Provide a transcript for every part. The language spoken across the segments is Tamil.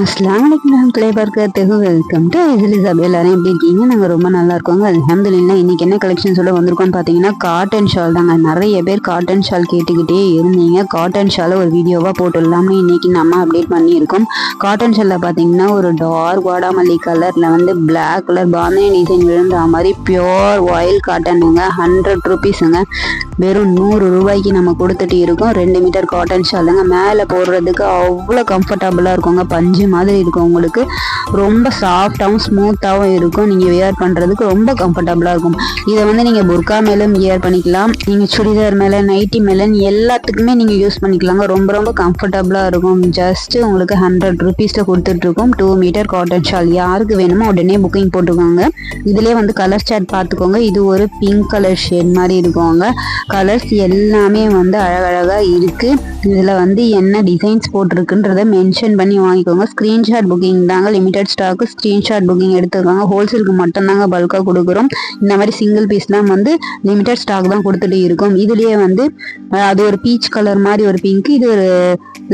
அஸ்ஸலாமு அலைக்கும் வெல்கம் டு ஐசலிசாப். எல்லாரும் எப்படி இருக்கீங்க? நாங்கள் ரொம்ப நல்லா இருக்கோங்க, அல்ஹம்துலில்லாஹ். இன்னைக்கு என்ன கலெக்ஷன்ஸோட வந்திருக்கோம்னு பார்த்தீங்கன்னா காட்டன் ஷால் தாங்க. நிறைய பேர் காட்டன் ஷால் கேட்டுக்கிட்டே இருந்தீங்க. காட்டன் ஷாலை ஒரு வீடியோவாக போட்டுடலாம்னு இன்னைக்கு நம்ம அப்டேட் பண்ணியிருக்கோம். காட்டன் ஷாலில் பார்த்தீங்கன்னா ஒரு டார்க் வாடாமல்லி கலரில் வந்து பிளாக் கலர் பாந்தினி டிசைன் விழுந்த மாதிரி பியோர் ஆயில் காட்டனுங்க. 100 ருபீஸுங்க. வெறும் 100 ரூபாய்க்கு நம்ம கொடுத்துட்டு இருக்கோம். 2 மீட்டர் காட்டன் ஷாலுங்க. மேலே போடுறதுக்கு அவ்வளோ கம்ஃபர்டபுளாக இருக்குங்க. பஞ்சு மாதிரி இருக்கும். உங்களுக்கு ரொம்ப சாஃப்டாகவும் ஸ்மூத்தாகவும் இருக்கும். நீங்கள் வியர் பண்ணுறதுக்கு ரொம்ப கம்ஃபர்டபுளாக இருக்கும். இதை வந்து நீங்கள் புர்கா மேலும் வியர் பண்ணிக்கலாம். நீங்கள் சுடிதார் மேலே, நைட்டி மேலே எல்லாத்துக்குமே நீங்கள் யூஸ் பண்ணிக்கலாங்க. ரொம்ப ரொம்ப கம்ஃபர்டபுளாக இருக்கும். ஜஸ்ட்டு உங்களுக்கு 100 ருபீஸில் கொடுத்துட்ருக்கோம். 2 மீட்டர் காட்டன் ஷால். யாருக்கு வேணுமோ உடனே புக்கிங் போட்டுக்கோங்க. இதிலே வந்து கலர் சார்ட் பார்த்துக்கோங்க. இது ஒரு பிங்க் கலர் ஷேட் மாதிரி இருக்குங்க. கலர்ஸ் எல்லாமே வந்து அழகழகாக இருக்குது. இதில் வந்து என்ன டிசைன்ஸ் போட்டிருக்குன்றதை மென்ஷன் பண்ணி வாங்கிக்கோங்க. ஸ்க்ரீன்ஷாட் புக்கிங் தாங்க. Limited stock. ஸ்க்ரீன்ஷாட் புக்கிங் எடுத்துக்கோங்க. ஹோல்சேலுக்கு மட்டும்தாங்க பல்காக கொடுக்குறோம். இந்த மாதிரி சிங்கிள் பீஸ்லாம் வந்து லிமிடெட் ஸ்டாக் தான் கொடுத்துட்டு இருக்கோம். இதுலேயே வந்து அது ஒரு பீச் கலர் மாதிரி ஒரு பிங்க், இது ஒரு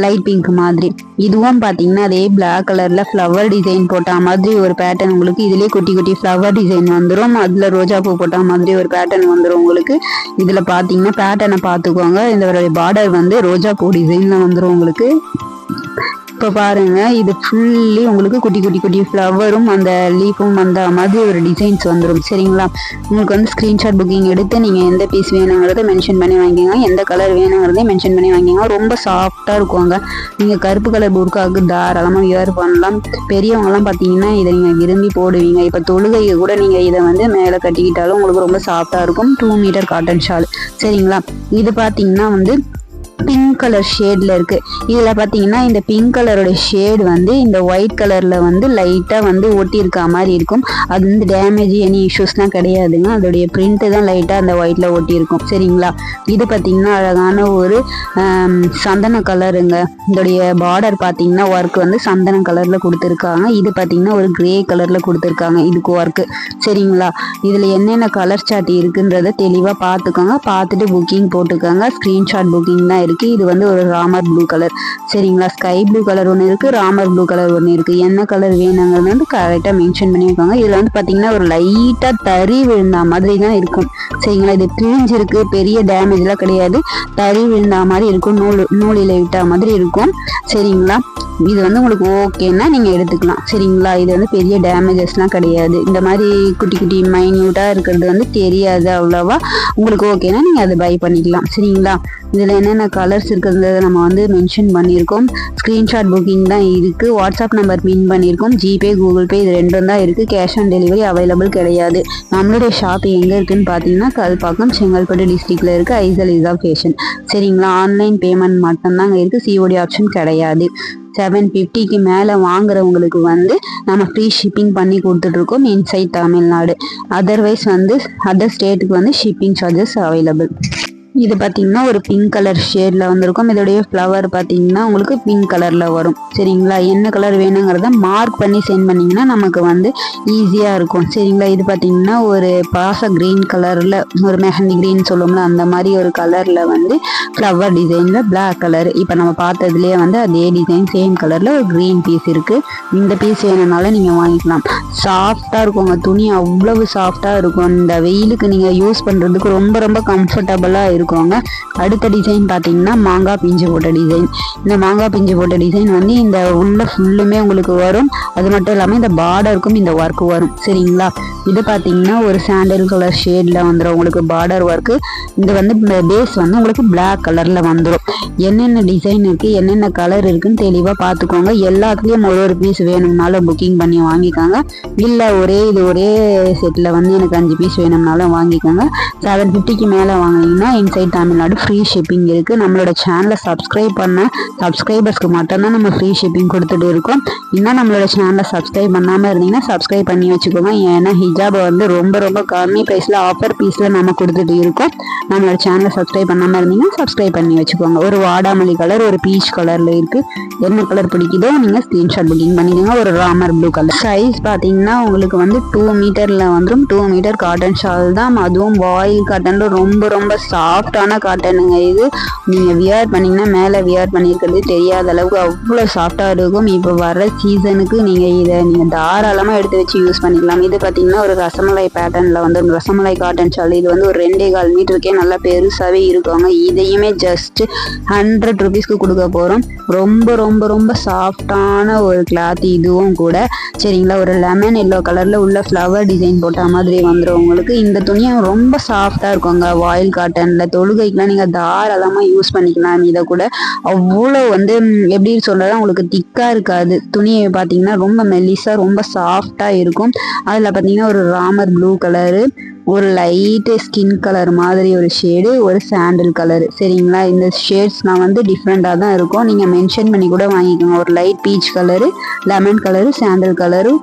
லைட் பிங்க் மாதிரி. இதுவும் பார்த்தீங்கன்னா அதே பிளாக் கலரில் ஃப்ளவர் டிசைன் போட்ட மாதிரி ஒரு பேட்டர்ன் உங்களுக்கு. இதுலேயே குட்டி குட்டி ஃப்ளவர் டிசைன் வந்துடும். அதில் ரோஜா பூ போட்ட மாதிரி ஒரு பேட்டர்ன் வந்துடும் உங்களுக்கு. இதில் பார்த்தீங்கன்னா பேட்டர்னை பார்த்துக்கோங்க. இதோடைய பார்டர் வந்து ரோஜா பூ டிசைனில் வந்துடும் உங்களுக்கு. இப்போ பாருங்க, இது ஃபுல்லி உங்களுக்கு குட்டி குட்டி குட்டி ஃப்ளவரும் அந்த லீஃபும் அந்த மாதிரி ஒரு டிசைன்ஸ் வந்துடும். சரிங்களா? உங்களுக்கு வந்து ஸ்க்ரீன்ஷாட் புக்கிங் எடுத்து நீங்கள் எந்த பீஸ் வேணுங்கிறத மென்ஷன் பண்ணி வாங்கிக்கோங்க. எந்த கலர் வேணுங்கிறதையும் மென்ஷன் பண்ணி வாங்கிக்கோங்க. ரொம்ப சாஃப்டாக இருக்குவாங்க. நீங்கள் கருப்பு கலர் புர்காவுக்கு தாராளமாக வியர் பண்ணலாம். பெரியவங்கலாம் பார்த்தீங்கன்னா இதை நீங்கள் விரும்பி போடுவீங்க. இப்போ தொழுகைக்கு கூட நீங்கள் இதை வந்து மேலே கட்டிக்கிட்டாலும் உங்களுக்கு ரொம்ப சாஃப்டாக இருக்கும். 2 மீட்டர் காட்டன் ஷால். சரிங்களா? இது பார்த்தீங்கன்னா வந்து பிங்க் கலர் ஷேட்ல இருக்கு. இதுல பாத்தீங்கன்னா இந்த பிங்க் கலரோட ஷேட் வந்து இந்த ஒயிட் கலர்ல வந்து லைட்டா வந்து ஒட்டி இருக்க மாதிரி இருக்கும். அது வந்து டேமேஜ் எனி இஷ்யூஸ்லாம் கிடையாதுங்க. அதோடைய பிரிண்ட் தான் லைட்டா அந்த ஒயிட்ல ஒட்டி இருக்கும். சரிங்களா? இது பாத்தீங்கன்னா அழகான ஒரு சந்தன கலருங்க. இதோடைய பார்டர் பாத்தீங்கன்னா ஒர்க் வந்து சந்தன கலர்ல கொடுத்துருக்காங்க. இது பாத்தீங்கன்னா ஒரு கிரே கலர்ல கொடுத்துருக்காங்க இதுக்கு ஒர்க்கு. சரிங்களா? இதுல என்னென்ன கலர் சார்ட் இருக்குன்றத தெளிவா பார்த்துக்கோங்க. பார்த்துட்டு புக்கிங் போட்டுக்கோங்க. ஸ்கிரீன்ஷாட் புக்கிங் தான் இருக்கு. இது வந்து ஒரு ராமர் ப்ளூ கலர். சரிங்களா? ஸ்கை ப்ளூ கலர் ஒன்று இருக்கு, ராமர் ப்ளூ கலர் ஒன்று இருக்கு. என்ன கலர் வேணுங்கிறது வந்து கரெக்டாக மென்ஷன் பண்ணியிருக்காங்க. இதுல வந்து பார்த்தீங்கன்னா ஒரு லைட்டா தறி விழுந்தா மாதிரி தான் இருக்கும். சரிங்களா? இது கிழிஞ்சிருக்கு, பெரிய டேமேஜ்லாம் கிடையாது. தறி விழுந்தா மாதிரி இருக்கும். நூலில் விட்டா மாதிரி இருக்கும். சரிங்களா? இது வந்து உங்களுக்கு ஓகேன்னா நீங்கள் எடுத்துக்கலாம். சரிங்களா? இது வந்து பெரிய டேமேஜஸ்லாம் கிடையாது. இந்த மாதிரி குட்டி குட்டி மைன்யூட்டாக இருக்கிறது வந்து தெரியாது அவ்வளோவா. உங்களுக்கு ஓகேன்னா நீங்கள் அதை பை பண்ணிக்கலாம். சரிங்களா? இதில் என்னென்ன கலர்ஸ் இருக்கிறத நம்ம வந்து மென்ஷன் பண்ணியிருக்கோம். ஸ்க்ரீன்ஷாட் புக்கிங் தான் இருக்குது. வாட்ஸ்அப் நம்பர் பின் பண்ணியிருக்கோம். ஜிபே, கூகுள் பே இது ரெண்டும் தான் இருக்குது. கேஷ் ஆன் டெலிவரி அவைலபிள் கிடையாது. நம்மளுடைய ஷாப் எங்கே இருக்குதுன்னு பார்த்தீங்கன்னா கல்பாக்கம், செங்கல்பட்டு டிஸ்ட்ரிக்டில் இருக்குது. ஐசலிசாப் ஃபேஷன். சரிங்களா? ஆன்லைன் பேமெண்ட் மட்டும்தாங்க இருக்குது. சிஓடி ஆப்ஷன் கிடையாது. 750க்கு மேலே வாங்குறவங்களுக்கு வந்து நம்ம ஃப்ரீ ஷிப்பிங் பண்ணி கொடுத்துட்ருக்கோம் இன்சைட் தமிழ்நாடு. அதர்வைஸ் வந்து அதர் ஸ்டேட்டுக்கு வந்து ஷிப்பிங் சார்ஜஸ் அவைலபிள். இது பார்த்தீங்கன்னா ஒரு பிங்க் கலர் ஷேடில் வந்திருக்கும். இதோடைய ஃப்ளவர் பார்த்தீங்கன்னா உங்களுக்கு பிங்க் கலரில் வரும். சரிங்களா? என்ன கலர் வேணுங்கிறத மார்க் பண்ணி சென்ட் பண்ணிங்கன்னா நமக்கு வந்து ஈஸியாக இருக்கும். சரிங்களா? இது பார்த்தீங்கன்னா ஒரு பாச க்ரீன் கலரில், ஒரு மெஹந்தி க்ரீன் சொல்லுவோம்ல அந்த மாதிரி ஒரு கலரில் வந்து ஃப்ளவர் டிசைனில் பிளாக் கலர். இப்போ நம்ம பார்த்ததுலேயே வந்து அதே டிசைன் சேம் கலரில் ஒரு க்ரீன் பீஸ் இருக்குது. இந்த பீஸ் வேணும்னாலும் நீங்கள் வாங்கிக்கலாம். சாஃப்டாக இருக்குங்க. துணி அவ்வளவு சாஃப்டாக இருக்கும். இந்த வெயிலுக்கு நீங்கள் யூஸ் பண்ணுறதுக்கு ரொம்ப ரொம்ப கம்ஃபர்டபுளாக இருக்கும். அடுத்த டிசைன் பார்த்தீங்கன்னா மாங்காய் பிஞ்சு போட்ட டிசைன். இந்த மாங்காய் பிஞ்சு போட்ட டிசைன் வந்து இந்த உள்ள ஃபுல்லுமே உங்களுக்கு வரும். அது மட்டும் இல்லாமல் இந்த பார்டருக்கும் இந்த ஒர்க் வரும். சரிங்களா? இது பார்த்தீங்கன்னா ஒரு சாண்டல் கலர் ஷேடில் வந்துடும் உங்களுக்கு பார்டர் ஒர்க்கு. இது வந்து பேஸ் வந்து உங்களுக்கு பிளாக் கலரில் வந்துடும். என்னென்ன டிசைன் இருக்குது, என்னென்ன கலர் இருக்குன்னு தெளிவாக பார்த்துக்கோங்க. எல்லாத்துலேயும் ஒரு பீஸ் வேணும்னாலும் புக்கிங் பண்ணி வாங்கிக்கோங்க. இல்லை ஒரே செட்டில் வந்து எனக்கு 5 பீஸ் வேணும்னாலும் வாங்கிக்கோங்க. 750க்கு மேலே வாங்கினீங்கன்னா இன்சைட் தமிழ்நாடு ஃப்ரீ ஷிப்பிங் இருக்குது. நம்மளோட சேனலை சப்ஸ்கிரைப் பண்ண சப்ஸ்கிரைபர்ஸ்க்கு மட்டும்தான் நம்ம ஃப்ரீ ஷிப்பிங் கொடுத்துட்டு இருக்கோம். இன்னும் நம்மளோட சேனலை சப்ஸ்கிரைப் பண்ணாமல் இருந்தீங்கன்னா சப்ஸ்கிரைப் பண்ணி வச்சுக்கோங்க. ஏன்னா ஹிஜாபை வந்து ரொம்ப ரொம்ப கம்மி ப்ரைஸில் ஆஃபர் பீஸில் நம்ம கொடுத்துட்டு இருக்கோம். நம்மளோட சேனலை சப்ஸ்கிரைப் பண்ணாமல் இருந்தீங்கன்னா சப்ஸ்கிரைப் பண்ணி வச்சுக்கோங்க. ஒரு வாடாமல்லி கலர், ஒரு பீச் கலரில் இருக்குது. என்ன கலர் பிடிக்குதோ நீங்கள் ஸ்க்ரீன்ஷாட் புக்கிங் பண்ணிக்கோங்க. ஒரு ராமர் ப்ளூ கலர். சைஸ் பார்த்தீங்கன்னா உங்களுக்கு வந்து 2 மீட்டரில் வந்துடும். 2 மீட்டர் காட்டன் ஷால் தான். அதுவும் வாயில் காட்டனில் ரொம்ப ரொம்ப சாஃப்ட் சாஃப்டான காட்டனுங்க. இது நீங்கள் வியர் பண்ணிங்கன்னா மேலே வியர் பண்ணியிருக்கிறது தெரியாத அளவுக்கு அவ்வளோ சாஃப்டாக இருக்கும். இப்போ வர சீசனுக்கு நீங்கள் தாராளமாக எடுத்து வச்சு யூஸ் பண்ணிக்கலாம். இது பார்த்தீங்கன்னா ஒரு ரசமலை பேட்டர்னில் வந்து ரசமலை காட்டன் ஷால். இது வந்து ஒரு 2.25 மீட்டருக்கே நல்லா பெருசாகவே இருக்குங்க. இதையுமே ஜஸ்ட் 100 ரூபீஸ்க்கு கொடுக்க போகிறோம். ரொம்ப ரொம்ப ரொம்ப சாஃப்டான ஒரு கிளாத் இதுவும் கூட. சரிங்களா, ஒரு லெமன் எல்லோ கலரில் உள்ள ஃப்ளவர் டிசைன் போட்ட மாதிரி வந்துடும் உங்களுக்கு. இந்த துணியும் ரொம்ப சாஃப்டாக இருக்குங்க. வாயில் காட்டனில் தொழுகைக்கெலாம் நீங்கள் தாராளமாக யூஸ் பண்ணிக்கலாம். இதை கூட அவ்வளோ வந்து எப்படி சொல்கிறதா உங்களுக்கு திக்காக இருக்காது. துணியை பார்த்தீங்கன்னா ரொம்ப மெல்லிஸாக ரொம்ப சாஃப்டாக இருக்கும். அதில் பார்த்தீங்கன்னா ஒரு ராமர் ப்ளூ கலரு, ஒரு லைட்டு ஸ்கின் கலர் மாதிரி ஒரு ஷேடு, ஒரு சாண்டில் கலரு. சரிங்களா, இந்த ஷேட்ஸ்லாம் வந்து டிஃப்ரெண்ட்டாக தான் இருக்கும். நீங்கள் மென்ஷன் பண்ணி கூட வாங்கிக்கோங்க. ஒரு light peach colour, lemon colour, sandal colour,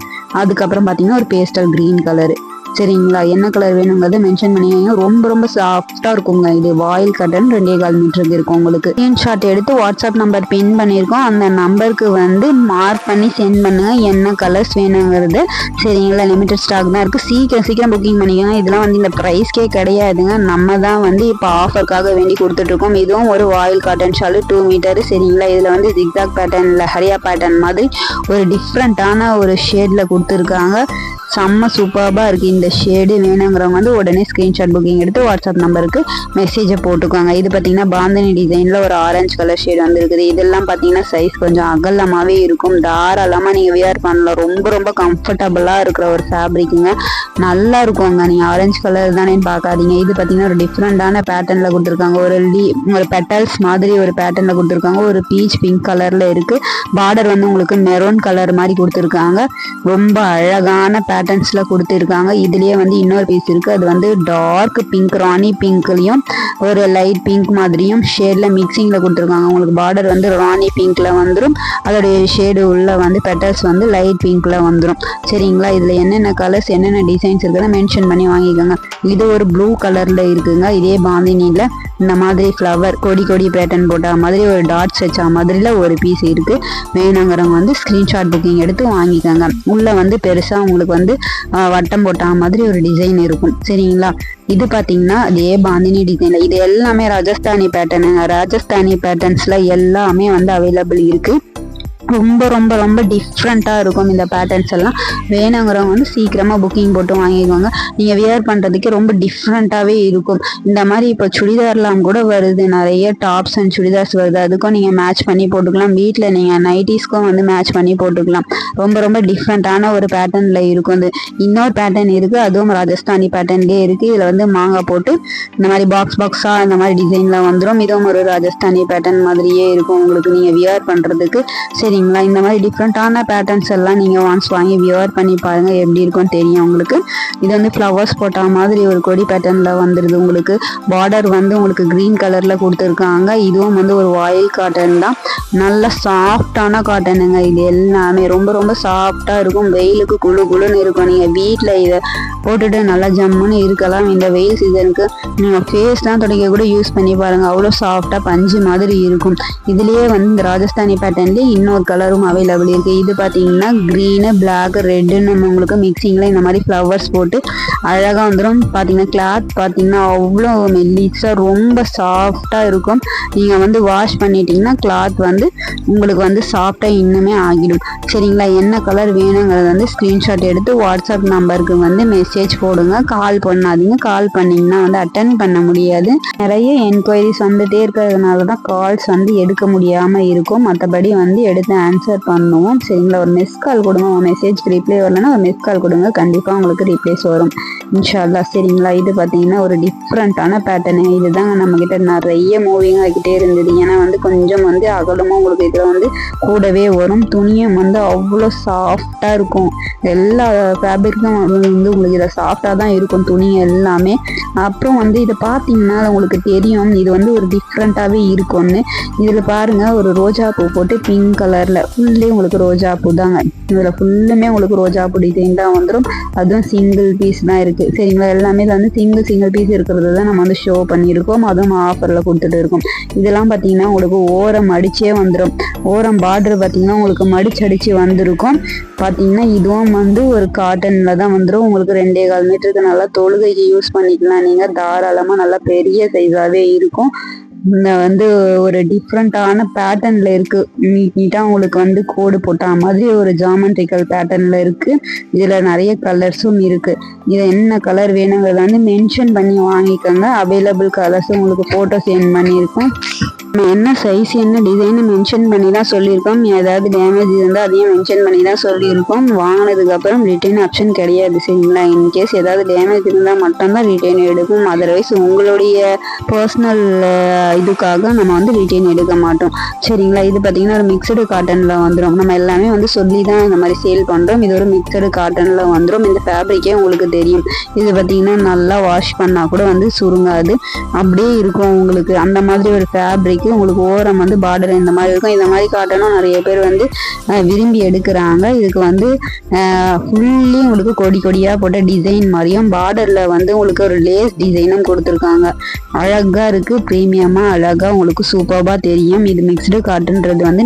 அதுக்கப்புறம் பார்த்தீங்கன்னா ஒரு பேஸ்டல் க்ரீன் கலரு. சரிங்களா, என்ன கலர் வேணுங்கிறத மென்ஷன் பண்ணிங்க. ரொம்ப ரொம்ப சாஃப்டாக இருக்குங்க. இது வாயில் காட்டன் 2.25 மீட்டருக்கு இருக்கும். உங்களுக்கு ஸ்க்ரீன்ஷாட் எடுத்து வாட்ஸ்அப் நம்பர் பின் பண்ணியிருக்கோம். அந்த நம்பருக்கு வந்து மார்க் பண்ணி சென்ட் பண்ணுங்கள் என்ன கலர்ஸ் வேணுங்கிறது. சரிங்களா, லிமிட்டட் ஸ்டாக் தான் இருக்குது. சீக்கிரம் புக்கிங் பண்ணிக்கோங்க. இதெல்லாம் வந்து இந்த ப்ரைஸ்க்கே கிடையாதுங்க. நம்ம தான் வந்து இப்போ ஆஃபருக்காக வேண்டி கொடுத்துட்ருக்கோம். இதுவும் ஒரு வாயில் காட்டன் ஷாலு 2 மீட்டரு. சரிங்களா, இதில் வந்து ஜிக்ஸாக் பேட்டர்னில் ஹரியா பேட்டர்ன் மாதிரி ஒரு டிஃப்ரெண்ட்டான ஒரு ஷேடில் கொடுத்துருக்காங்க. செம்ம சூப்பராக இருக்குது. இந்த ஷேடு வேணுங்கிறவங்க வந்து உடனே ஸ்க்ரீன்ஷாட் புக்கிங் எடுத்து வாட்ஸ்அப் நம்பருக்கு மெசேஜை போட்டுக்கோங்க. இது பார்த்தீங்கன்னா பாந்தினி டிசைனில் ஒரு ஆரஞ்சு கலர் ஷேடு வந்துருக்குது. இதெல்லாம் பார்த்தீங்கன்னா சைஸ் கொஞ்சம் அகலமாகவே இருக்கும். தாராளமாக நீங்கள் வியர் பண்ணலாம். ரொம்ப ரொம்ப கம்ஃபர்டபுளாக இருக்கிற ஒரு ஃபேப்ரிக்குங்க. நல்லா இருக்குங்க. நீங்கள் ஆரஞ்சு கலர் தானேன்னு பார்க்காதீங்க. இது பார்த்தீங்கன்னா ஒரு டிஃப்ரெண்ட்டான பேட்டர்னில் கொடுத்துருக்காங்க. ஒரு பெட்டல்ஸ் மாதிரி ஒரு பேட்டர்னில் கொடுத்துருக்காங்க. ஒரு பீச் பிங்க் கலரில் இருக்குது. பார்டர் வந்து உங்களுக்கு மெரூன் கலர் மாதிரி கொடுத்துருக்காங்க. ரொம்ப அழகான பேட்டர்ன்ஸ்ல கொடுத்துருக்காங்க. இதுலயே வந்து இன்னொரு பீஸ் இருக்கு. அது வந்து டார்க் பிங்க், ராணி பிங்க்லயும் ஒரு லைட் பிங்க் மாதிரியும் ஷேட்ல மிக்சிங்ல கொடுத்துருக்காங்க. உங்களுக்கு பார்டர் வந்து ராணி பிங்க்ல வந்துடும். அதோடைய ஷேடு உள்ள வந்து பெட்டல்ஸ் வந்து லைட் பிங்க்ல வந்துடும். சரிங்களா, இதுல என்னென்ன கலர்ஸ் என்னென்ன டிசைன்ஸ் இருக்குன்னு மென்ஷன் பண்ணி வாங்கிக்கோங்க. இது ஒரு ப்ளூ கலர்ல இருக்குங்க. இதே பாந்தினில இந்த மாதிரி ஃப்ளவர் கொடி பேட்டர்ன் போட்ட மாதிரி ஒரு டாட்ஸ் வச்ச மாதிரில ஒரு பீஸ் இருக்கு. வேணுங்கிறவங்க வந்து ஸ்கிரீன்ஷாட் புக்கிங் எடுத்து வாங்கிக்கோங்க. உள்ள வந்து பெருசா உங்களுக்கு வந்து வட்டம் போட்ட மாதிரி ஒரு டிசைன் இருக்கும். சரிங்களா, இது பார்த்தீங்கன்னா அதே பாந்தினி டிசைன்ல. இது எல்லாமே ராஜஸ்தானி பேட்டர்னுங்க. ராஜஸ்தானி பேட்டர்ன்ஸ்ல எல்லாமே வந்து அவைலபிள் இருக்கு. ரொம்ப ரொம்ப ரொம்ப டிஃப்ரெண்ட்டாக இருக்கும் இந்த பேட்டர்ன்ஸ் எல்லாம். வேணுங்கிறவங்க வந்து சீக்கிரமாக புக்கிங் போட்டு வாங்கிக்கோங்க. நீங்கள் வியர் பண்ணுறதுக்கு ரொம்ப டிஃப்ரெண்ட்டாகவே இருக்கும். இந்த மாதிரி இப்போ சுடிதார்லாம் கூட வருது. நிறைய டாப்ஸ் அண்ட் சுடிதார்ஸ் வருது. அதுக்கும் நீங்கள் மேட்ச் பண்ணி போட்டுக்கலாம். வீட்டில் நீங்கள் நைட்டிஸ்க்கும் வந்து மேட்ச் பண்ணி போட்டுக்கலாம். ரொம்ப ரொம்ப டிஃப்ரெண்ட்டான ஒரு பேட்டர்னில் இருக்கும். இது இன்னொரு பேட்டர்ன் இருக்குது. அதுவும் ராஜஸ்தானி பேட்டர்ன்லேயே இருக்குது. இதில் வந்து மாங்காய் போட்டு இந்த மாதிரி பாக்ஸாக இந்த மாதிரி டிசைனில் வந்துடும். இதுவும் ஒரு ராஜஸ்தானி பேட்டர்ன் மாதிரியே இருக்கும் உங்களுக்கு நீங்கள் வியர் பண்ணுறதுக்கு. சரிங்களா, இந்த மாதிரி டிஃப்ரெண்ட்டான பேட்டர்ன்ஸ் எல்லாம் நீங்கள் ஒன்ஸ் வாங்கி வியர் பண்ணி பாருங்கள், எப்படி இருக்கும்னு தெரியும் உங்களுக்கு. இது வந்து ஃப்ளவர்ஸ் போட்ட மாதிரி ஒரு கொடி பேட்டர்னில் வந்துடுது. உங்களுக்கு பார்டர் வந்து உங்களுக்கு க்ரீன் கலரில் கொடுத்துருக்காங்க. இதுவும் வந்து ஒரு வாயில் காட்டன் தான். நல்ல சாஃப்டான காட்டனுங்க. இது எல்லாமே ரொம்ப ரொம்ப சாஃப்டாக இருக்கும். வெயிலுக்கு குளுன்னு இருக்கும். நீங்கள் வீட்டில் இதை போட்டுட்டு நல்லா ஜம்முன்னு இருக்கலாம். இந்த வெயில் சீசனுக்கு நீங்கள் ஃபேஸ்லாம் துடைக்க கூட யூஸ் பண்ணி பாருங்கள். அவ்வளோ சாஃப்டாக பஞ்சு மாதிரி இருக்கும். இதுலேயே வந்து இந்த ராஜஸ்தானி பேட்டர்ன்லேயே இன்னொரு கலரும் அவைலபிள் இருக்குது. இது பார்த்தீங்கன்னா க்ரீனு, பிளாக், ரெட்டுன்னு உங்களுக்கு மிக்சிங்கில் இந்த மாதிரி ஃப்ளவர்ஸ் போட்டு அழகாக வந்துடும். பார்த்தீங்கன்னா கிளாத் பார்த்தீங்கன்னா அவ்வளோ மெல்லிஸாக ரொம்ப சாஃப்டாக இருக்கும். நீங்கள் வந்து வாஷ் பண்ணிட்டீங்கன்னா கிளாத் வந்து உங்களுக்கு வந்து சாஃப்டாக இன்னுமே ஆகிடும். சரிங்களா, என்ன கலர் வேணுங்கிறத வந்து ஸ்க்ரீன்ஷாட் எடுத்து வாட்ஸ்அப் நம்பருக்கு வந்து மெசேஜ் போடுங்க. கால் பண்ணாதீங்க. கால் பண்ணிங்கன்னா வந்து அட்டன் பண்ண முடியாது. நிறைய என்கொயரிஸ் வந்துட்டே இருக்கிறதுனால தான் கால்ஸ் வந்து எடுக்க முடியாமல் இருக்கும். மற்றபடி வந்து எடுத்து ஆன்சர் பண்ணுவோம். சரிங்களா, ஒரு மிஸ் கால் கொடுங்க. உங்கள் மெசேஜ்க்கு ரிப்ளை வரலன்னா ஒரு மிஸ் கால் கொடுங்க. கண்டிப்பாக உங்களுக்கு ரிப்ளைஸ் வரும் இன்ஷா அல்லாஹ். சரிங்களா, இது பார்த்தீங்கன்னா ஒரு டிஃப்ரெண்ட்டான பேட்டர்னு. இதுதாங்க நம்மக்கிட்ட நிறைய மூவிங் ஆகிட்டே இருந்தது. ஏன்னா வந்து கொஞ்சம் வந்து அகலமாக உங்களுக்கு இதில் வந்து கூடவே வரும். துணியும் வந்து அவ்வளோ சாஃப்டாக இருக்கும். எல்லா ஃபேப்ரிக்கும் வந்து உங்களுக்கு இதில் சாஃப்டாக தான் இருக்கும் துணி எல்லாமே. அப்புறம் வந்து இதை பார்த்தீங்கன்னா உங்களுக்கு தெரியும் இது வந்து ஒரு டிஃப்ரெண்ட்டாகவே இருக்கும்னு. இதில் பாருங்கள், ஒரு ரோஜா பூ போட்டு பிங்க் கலரில் ஃபுல்லே உங்களுக்கு ரோஜா பூ தாங்க. இதில் ஃபுல்லுமே உங்களுக்கு ரோஜா பூ டிசைன் தான் வந்துடும். அதுவும் சிங்கிள் பீஸ் தான் இருக்குது சரிங்களா. எல்லாமே இதில் வந்து சிங்கிள் பீஸ் இருக்கிறது தான் நம்ம வந்து ஷோ பண்ணியிருக்கோம். அதுவும் ஆஃபரில் கொடுத்துட்டு இருக்கோம். இதெல்லாம் பார்த்தீங்கன்னா உங்களுக்கு ஓரம் அடிச்சே வந்துடும். ஓரம் பார்டர் பார்த்தீங்கன்னா உங்களுக்கு மடிச்சடிச்சு வந்திருக்கும். பார்த்தீங்கன்னா இதுவும் வந்து ஒரு காட்டனில் தான் வந்துடும். உங்களுக்கு 2.25 மீட்டருக்கு நல்லா தொழுகைக்கு யூஸ் பண்ணிக்கலாம். நீங்கள் தாராளமாக நல்லா பெரிய சைஸாகவே இருக்கும். இந்த வந்து ஒரு டிஃப்ரெண்ட்டான பேட்டர்னில் இருக்குது. நீட்டாக உங்களுக்கு வந்து கோடு போட்ட மாதிரி ஒரு ஜாமெட்ரிக்கல் பேட்டர்னில் இருக்குது. இதில் நிறைய கலர்ஸும் இருக்குது. இதை என்ன கலர் வேணுங்கிறத வந்து மென்ஷன் பண்ணி வாங்கிக்கோங்க. அவைலபிள் கலர்ஸும் உங்களுக்கு ஃபோட்டோ சென்ட் பண்ணியிருக்கோம். நம்ம என்ன சைஸ் என்ன டிசைன்னு மென்ஷன் பண்ணி தான் சொல்லியிருக்கோம். ஏதாவது டேமேஜ் இருந்தால் அதையும் மென்ஷன் பண்ணி தான் சொல்லியிருக்கோம். வாங்கினதுக்கப்புறம் ரிட்டர்ன் ஆப்ஷன் கிடையாது சரிங்களா. இன்கேஸ் ஏதாவது டேமேஜ் இருந்தால் மட்டும்தான் ரிட்டர்ன் எடுக்கும். அதர்வைஸ் உங்களுடைய பர்சனல் இதுக்காக நம்ம வந்து ரிட்டர்ன் எடுக்க மாட்டோம் சரிங்களா. இது பார்த்தீங்கன்னா ஒரு மிக்சடு காட்டனில் வந்துடும். நம்ம எல்லாமே வந்து சொல்லி தான் இந்த மாதிரி சேல் பண்ணுறோம். இது ஒரு மிக்சடு காட்டனில் வந்துடும். இந்த ஃபேப்ரிக்கே உங்களுக்கு தெரியும். இது பார்த்தீங்கன்னா நல்லா வாஷ் பண்ணால் கூட வந்து சுருங்காது, அப்படியே இருக்கும் உங்களுக்கு. அந்த மாதிரி ஒரு ஃபேப்ரிக் உங்களுக்கு ஓரம் வந்து பார்டர் இந்த மாதிரி இருக்கும். இந்த மாதிரி காட்டனும் நிறைய பேர் வந்து விரும்பி எடுக்கிறாங்க. இதுக்கு வந்து ஃபுல்லி உங்களுக்கு கொடியாக போட்ட டிசைன் மாதிரியும் பார்டரில் வந்து உங்களுக்கு ஒரு லேஸ் டிசைனும் கொடுத்துருக்காங்க. அழகாக இருக்குது. ப்ரீமியமாக அழகாக உங்களுக்கு சூப்பராக தெரியும். இது மிக்ஸ்டு காட்டுன்றது வந்து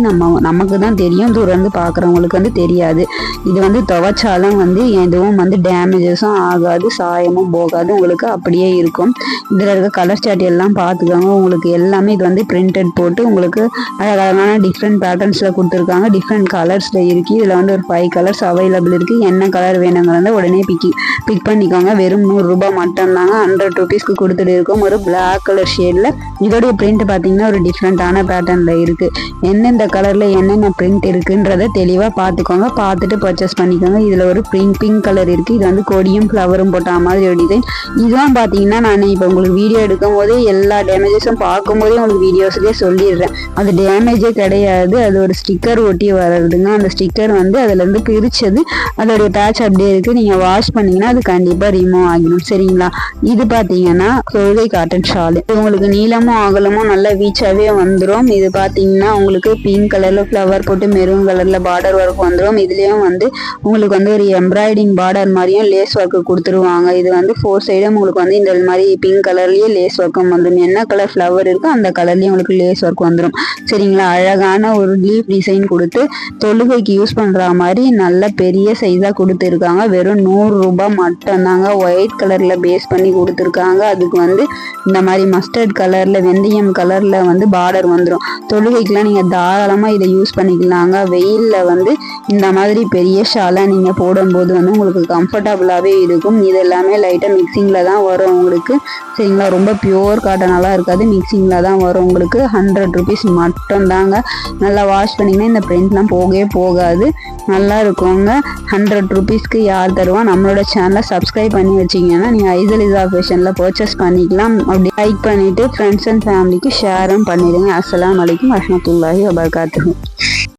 நமக்கு தான் தெரியும். தூரம் பார்க்குறவங்களுக்கு வந்து தெரியாது. இது வந்து துவைச்சாலும் வந்து எதுவும் வந்து டேமேஜஸும் ஆகாது, சாயமும் போகாது, உங்களுக்கு அப்படியே இருக்கும். இதில் இருக்க கலர் சார்ட் எல்லாம் பார்த்துக்கோங்க. உங்களுக்கு எல்லாமே இது வந்து பிரிண்டட் போட்டு உங்களுக்கு அழகான டிஃப்ரெண்ட் பேட்டர்ன்ஸில் கொடுத்துருக்காங்க. டிஃப்ரெண்ட் கலர்ஸில் இருக்குது. இதில் வந்து ஒரு 5 கலர்ஸ் அவைலபிள் இருக்குது. என்ன கலர் வேணுங்கிறத உடனே பிக் பண்ணிக்கோங்க. வெறும் 100 ரூபாய் மட்டும்தாங்க. 100 ருபீஸ்க்கு கொடுத்துட்டு இருக்கோம். ஒரு பிளாக் கலர் ஷேடில் இதோடைய பிரிண்ட் பார்த்தீங்கன்னா ஒரு டிஃப்ரெண்ட்டான பேட்டர்னில் இருக்குது. எந்தெந்த கலரில் என்னென்ன பிரிண்ட் இருக்குன்றதை தெளிவாக பார்த்துக்கோங்க. பார்த்துட்டு பர்ச்சேஸ் பண்ணிக்கோங்க. இதில் ஒரு பிங்க் கலர் இருக்குது. இது வந்து கொடியும் ஃப்ளவரும் போட்ட மாதிரி ஒரு டிசைன். இதுவும் பார்த்தீங்கன்னா நான் இப்போ உங்களுக்கு வீடியோ எடுக்கும் போதே எல்லா டேமேஜஸும் பார்க்கும்போதே உங்களுக்கு வீடியோஸ்லேயே சொல்லிடுறேன். அது டேமேஜே கிடையாது. அது ஒரு ஸ்டிக்கர் ஒட்டி வர்றதுங்க. அந்த ஸ்டிக்கர் வந்து அதுலேருந்து பிரித்தது அதோடைய பேட்ச் அப்படியே இருக்குது. நீங்கள் வாஷ் பண்ணிங்கன்னா அது கண்டிப்பாக ரிமூவ் ஆகிடும் சரிங்களா. இது பார்த்தீங்கன்னா தொழுகை காட்டன் ஷால். இது உங்களுக்கு நீளமும் அகலமும் நல்ல வீச்சாகவே வந்துடும். இது பார்த்தீங்கன்னா உங்களுக்கு பிங்க் கலரில் ஃப்ளவர் போட்டு மெரூன் கலரில் பார்டர் ஒர்க் வந்துடும். இதுலேயும் வந்து உங்களுக்கு வந்து ஒரு எம்ப்ராய்டிங் பார்டர் மாதிரியும் லேஸ் ஒர்க்கு கொடுத்துருவாங்க. இது வந்து 4 சைடும் உங்களுக்கு வந்து இந்த மாதிரி பிங்க் கலர்லேயே லேஸ் ஒர்க்கும் வந்துடும். என்ன கலர் ஃப்ளவர் இருக்கோ அந்த கலர்லேயும் உங்களுக்கு லேஸ் ஒர்க் வந்துடும் சரிங்களா. அழகான ஒரு லீஃப் டிசைன் கொடுத்து தொழுகைக்கு யூஸ் பண்ணுற மாதிரி நல்ல பெரிய சைஸாக கொடுத்துருக்காங்க. வெறும் 100 ரூபாய் மட்டும்தாங்க. ஒயிட் கலரில் பேஸ் பண்ணி கொடுத்துருக்காங்க. அதுக்கு வந்து இந்த மாதிரி மஸ்டர்ட் கலரில் வெந்தயம் கலரில் வந்து பார்டர் வந்துடும். தொழுகைக்கெலாம் நீங்கள் தாராளமாக இதை யூஸ் பண்ணிக்கலாங்க. வெயிலில் வந்து இந்த மாதிரி பெரிய ஷாலாக நீங்கள் போடும்போது வந்து உங்களுக்கு கம்ஃபர்டபுளாகவே இருக்கும். இது எல்லாமே லைட்டாக மிக்சிங்கில் தான் வரும் உங்களுக்கு சரிங்களா. ரொம்ப பியூர் காட்டனெல்லாம் இருக்காது, மிக்சிங்கில் தான் வரும் உங்களுக்கு. 100 ருபீஸ் மட்டும்தாங்க. நல்லா வாஷ் பண்ணிங்கன்னா இந்த பிரிண்ட்லாம் போகவே போகாது, நல்லா இருக்குங்க. 100 ருபீஸ்க்கு யார் தருவா? நம்மளோட சேனலை சப்ஸ்கிரைப் பண்ணி வச்சிங்கன்னா நீங்கள் ஐசலிசா ஃபேஷனில் பர்ச்சேஸ் பண்ணிக்கலாம். அப்படி லைக் பண்ணிவிட்டு ஃப்ரெண்ட்ஸ் அண்ட் ஃபேமிலிக்கு ஷேரும் பண்ணிடுங்க. அஸ்ஸலாமு அலைக்கும் வரஹ்மத்துல்லாஹி வபரகாத்துஹு.